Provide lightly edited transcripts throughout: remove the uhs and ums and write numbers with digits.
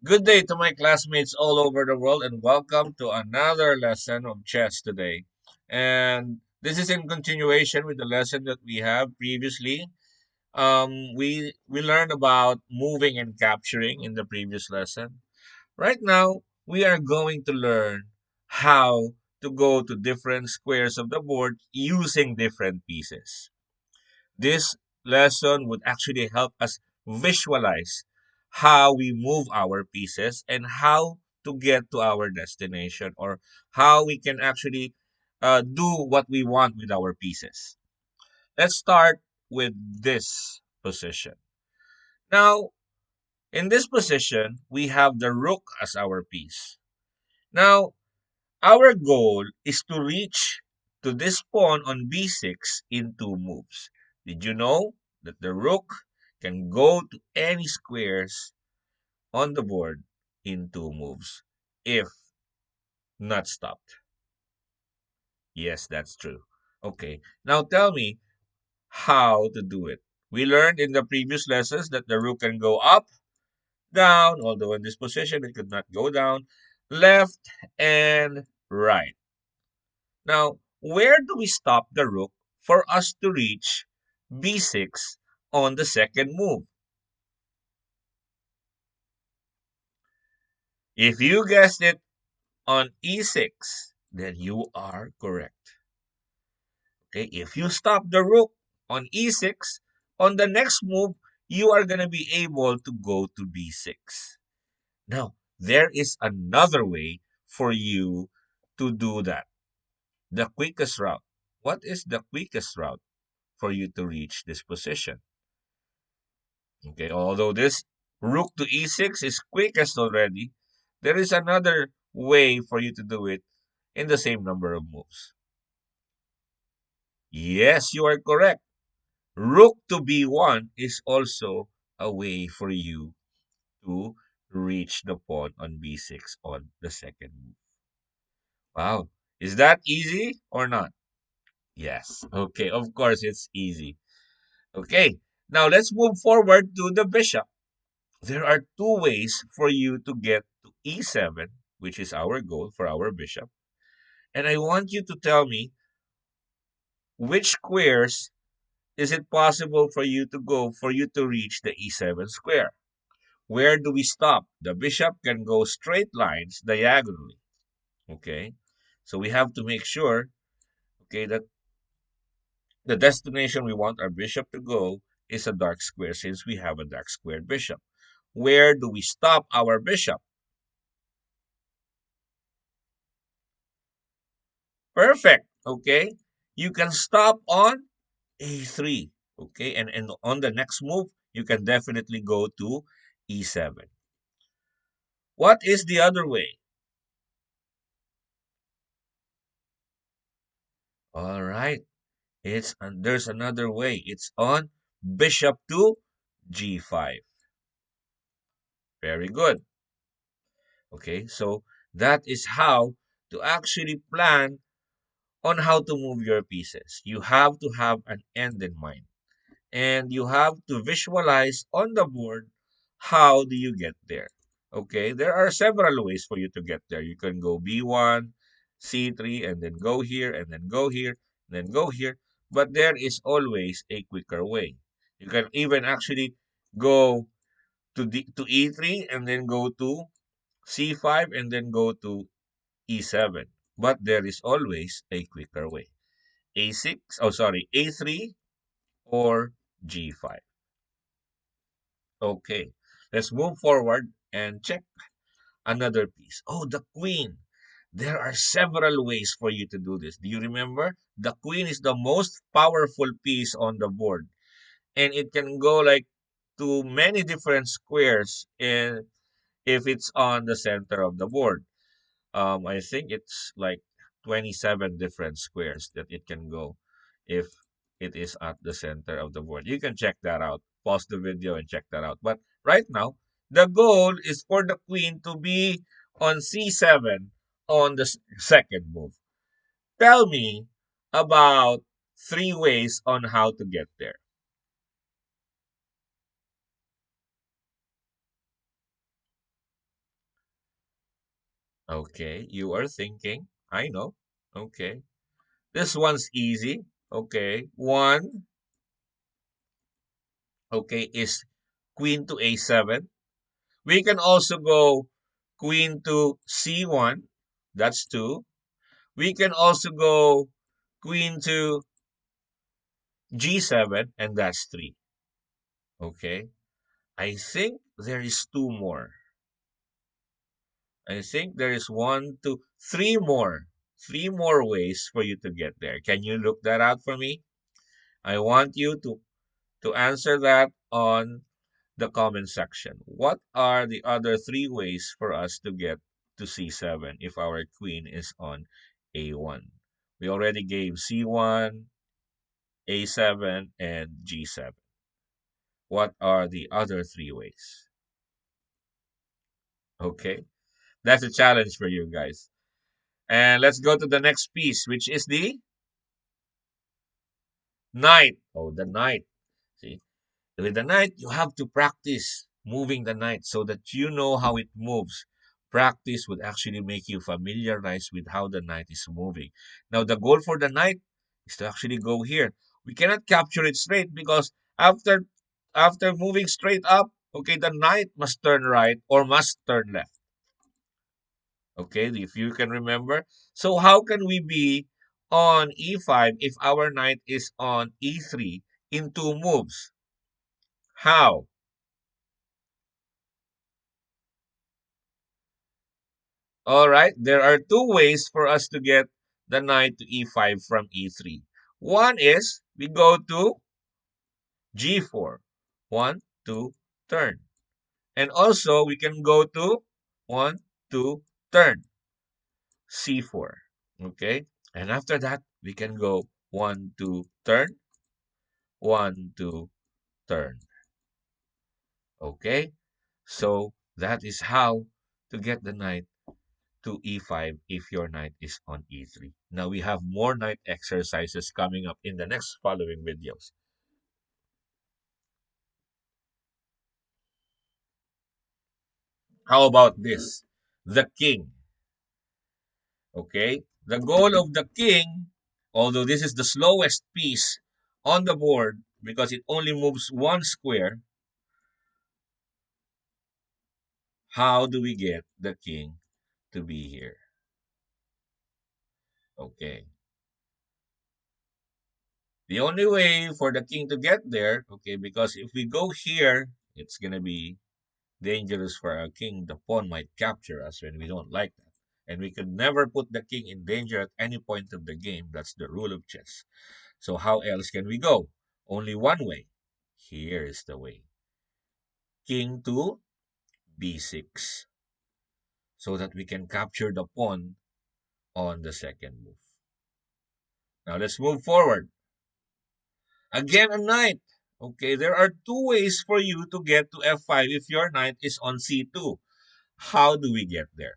Good day to my classmates all over the world, and welcome to another lesson of chess today. And this is in continuation with the lesson that we have previously. We learned about moving and capturing in the previous lesson. Right now, we are going to learn how to go to different squares of the board using different pieces. This lesson would actually help us visualize how we move our pieces and how to get to our destination, or how we can actually do what we want with our pieces. Let's start with this position. Now, in this position, we have the rook as our piece. Now, our goal is to reach to this pawn on b6 in two moves. Did you know that the rook can go to any squares on the board in two moves if not stopped? Yes, that's true. Okay, now tell me how to do it. We learned in the previous lessons that the rook can go up, down, although in this position it could not go down, left, and right. Now, where do we stop the rook for us to reach b6 on the second move? If you guessed it on e6, then you are correct. Okay, if you stop the rook on e6, on the next move, you are going to be able to go to b6. Now, there is another way for you to do that. The quickest route. What is the quickest route for you to reach this position? Okay, although this rook to e6 is quickest already, there is another way for you to do it in the same number of moves. Yes, you are correct. Rook to b1 is also a way for you to reach the pawn on b6 on the second move. Wow. Is that easy or not? Yes. Okay, of course it's easy. Okay, now let's move forward to the bishop. There are two ways for you to get to e7, which is our goal for our bishop. And I want you to tell me which squares is it possible for you to go for you to reach the e7 square. Where do we stop? The bishop can go straight lines diagonally. Okay, so we have to make sure, okay, that the destination we want our bishop to go is a dark square, since we have a dark squared bishop. Where do we stop our bishop? Perfect. Okay. You can stop on a3. Okay. And on the next move, you can definitely go to e7. What is the other way? All right. There's another way. It's on bishop to g5. Very good. Okay. So that is how to actually plan on how to move your pieces. You have to have an end in mind, and you have to visualize on the board how do you get there. Okay, there are several ways for you to get there. You can go b1, c3, and then go here, and then go here, and then go here, but there is always a quicker way. You can even actually go to e3 and then go to c5 and then go to e7, but there is always a quicker way. A6, oh sorry, a3 or g5. Okay, let's move forward and check another piece. Oh, the queen. There are several ways for you to do this. Do you remember? The queen is the most powerful piece on the board, and it can go like to many different squares in, if it's on the center of the board. I think it's like 27 different squares that it can go if it is at the center of the board. You can check that out. Pause the video and check that out. But right now, the goal is for the queen to be on c7 on the second move. Tell me about three ways on how to get there. Okay, you are thinking. I know. Okay. This one's easy. Okay. One, okay, is queen to a7. We can also go queen to c1. That's two. We can also go queen to g7, and that's three. Okay. I think there is two more. I think there is one, two, three more. Three more ways for you to get there. Can you look that out for me? I want you to answer that on the comment section. What are the other three ways for us to get to c7 if our queen is on a1? We already gave c1, a7, and g7. What are the other three ways? Okay, that's a challenge for you guys. And let's go to the next piece, which is the knight. Oh, the knight. See, with the knight, you have to practice moving the knight so that you know how it moves. Practice would actually make you familiarize with how the knight is moving. Now, the goal for the knight is to actually go here. We cannot capture it straight because after moving straight up, okay, the knight must turn right or must turn left. Okay, if you can remember. So how can we be on e5 if our knight is on e3 in two moves? How? All right, there are two ways for us to get the knight to e5 from e3. One is we go to g4. One, two, turn. And also we can go to one, two, turn, c4. Okay, and after that we can go one, two, turn, one, two, turn. Okay, so that is how to get the knight to e5 if your knight is on e3. Now we have more knight exercises coming up in the next following videos. How about this? The king. Okay, the goal of the king, although this is the slowest piece on the board because it only moves one square, how do we get the king to be here? Okay, the only way for the king to get there, okay, because if we go here, it's going to be dangerous for our king. The pawn might capture us when we don't like that. And we could never put the king in danger at any point of the game. That's the rule of chess. So how else can we go? Only one way. Here is the way. King to b6 so that we can capture the pawn on the second move. Now let's move forward. Again, a knight. Okay, there are two ways for you to get to f5 if your knight is on c2. How do we get there?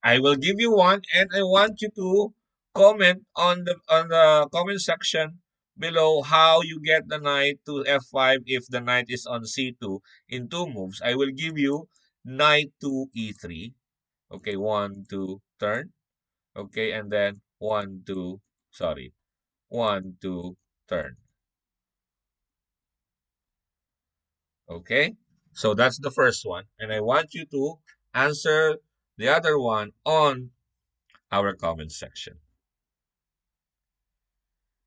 I will give you one, and I want you to comment on the comment section below how you get the knight to f5 if the knight is on c2 in two moves. I will give you knight to e3. Okay, one, two, turn. Okay, and then one, two, sorry, one, two, turn. Okay, so that's the first one, and I want you to answer the other one on our comment section.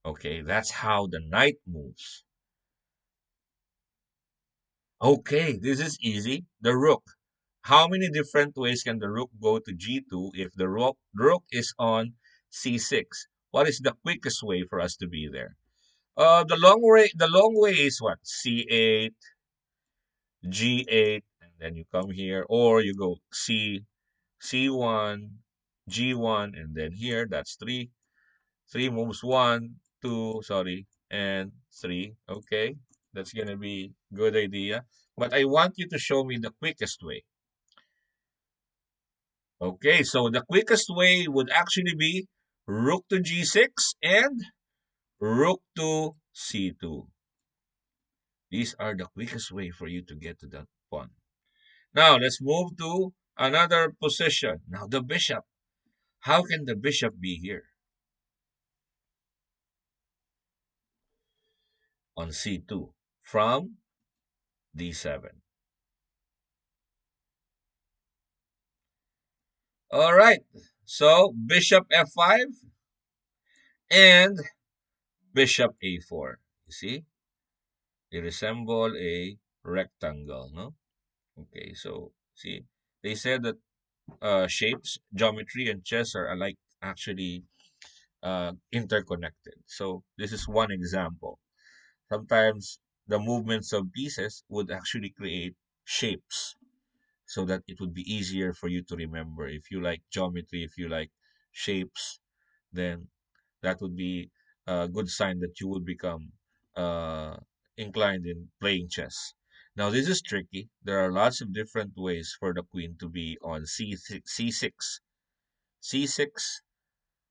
Okay, that's how the knight moves. Okay, this is easy. The rook. How many different ways can the rook go to g2 if the rook is on c6? What is the quickest way for us to be there? The long way is what? c8, g8, and then you come here, or you go c1, g1, and then here. That's three. Three moves, one, two, sorry, and three. Okay, that's gonna be good idea. But I want you to show me the quickest way. Okay, so the quickest way would actually be rook to g6 and rook to c2. These are the quickest way for you to get to that pawn. Now let's move to another position. Now the bishop. How can the bishop be here on c2 from d7? All right. So bishop f5 and bishop a4. You see, they resemble a rectangle, no? Okay, so see, they said that shapes, geometry, and chess are alike, actually interconnected. So this is one example. Sometimes the movements of pieces would actually create shapes so that it would be easier for you to remember. If you like geometry, if you like shapes, then that would be a good sign that you would become uh, inclined in playing chess. Now, this is tricky. There are lots of different ways for the queen to be on c6, c6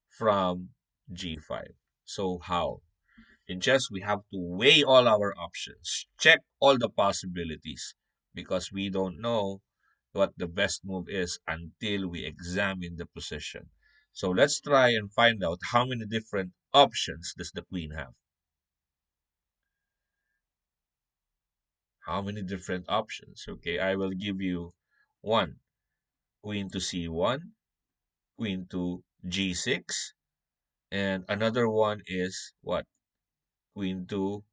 from g5. So, how? In chess, we have to weigh all our options, check all the possibilities, because we don't know what the best move is until we examine the position. So let's try and find out how many different options does the queen have. How many different options? Okay, I will give you one. Queen to c1, queen to g6, and another one is what? Queen to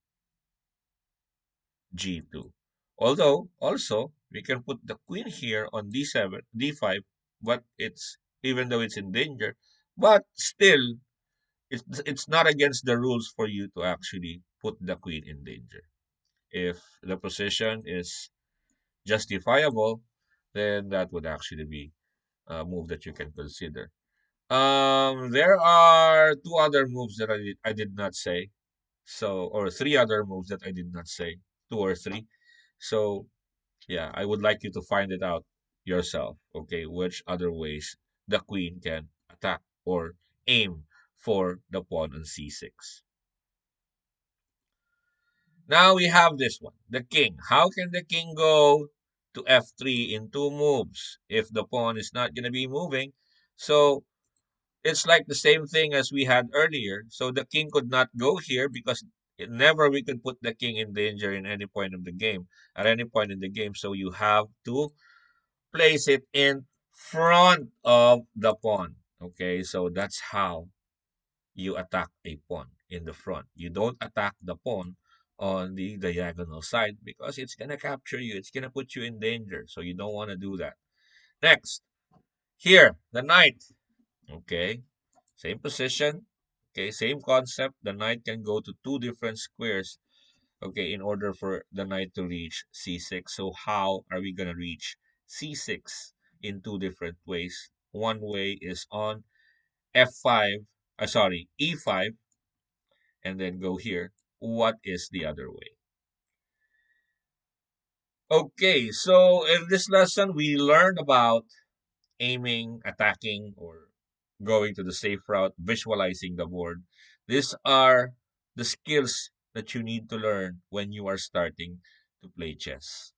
g2. Although, also, we can put the queen here on d7, d5, but it's, even though it's in danger, but still, it's not against the rules for you to actually put the queen in danger. If the position is justifiable, then that would actually be a move that you can consider. There are two other moves that I did not say. So, or three other moves that I did not say, two or three. So, yeah, I would like you to find it out yourself. Okay, which other ways the queen can attack or aim for the pawn on c6. Now we have this one, the king. How can the king go to f3 in two moves if the pawn is not going to be moving? So it's like the same thing as we had earlier. So the king could not go here because never we could put the king in danger in any point of the game, at any point in the game. So you have to place it in front of the pawn. Okay, so that's how you attack a pawn in the front. You don't attack the pawn on the diagonal side because it's gonna capture you. It's gonna put you in danger. So you don't want to do that. Next, here, the knight. Okay, same position. Okay, same concept. The knight can go to two different squares. Okay, in order for the knight to reach c6. So how are we gonna reach c6 in two different ways? One way is on f5. Sorry, e5 and then go here. What is the other way? Okay, so in this lesson, we learned about aiming, attacking, or going to the safe route, visualizing the board. These are the skills that you need to learn when you are starting to play chess.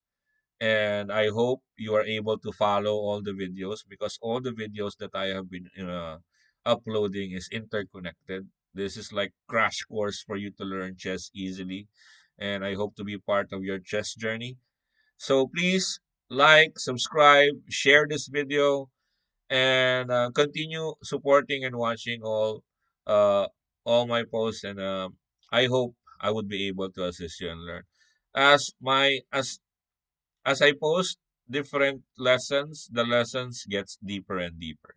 And I hope you are able to follow all the videos because all the videos that I have been uploading is interconnected. This is like crash course for you to learn chess easily, and I hope to be part of your chess journey. So please like, subscribe, share this video, and continue supporting and watching uh, all my posts. And I hope I would be able to assist you and learn as I post different lessons, the lessons gets deeper and deeper.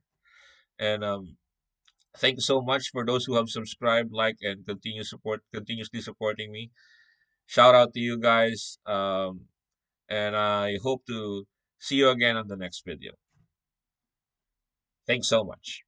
And thank you so much for those who have subscribed, like, and continuously supporting me. Shout out to you guys. And I hope to see you again on the next video. Thanks so much.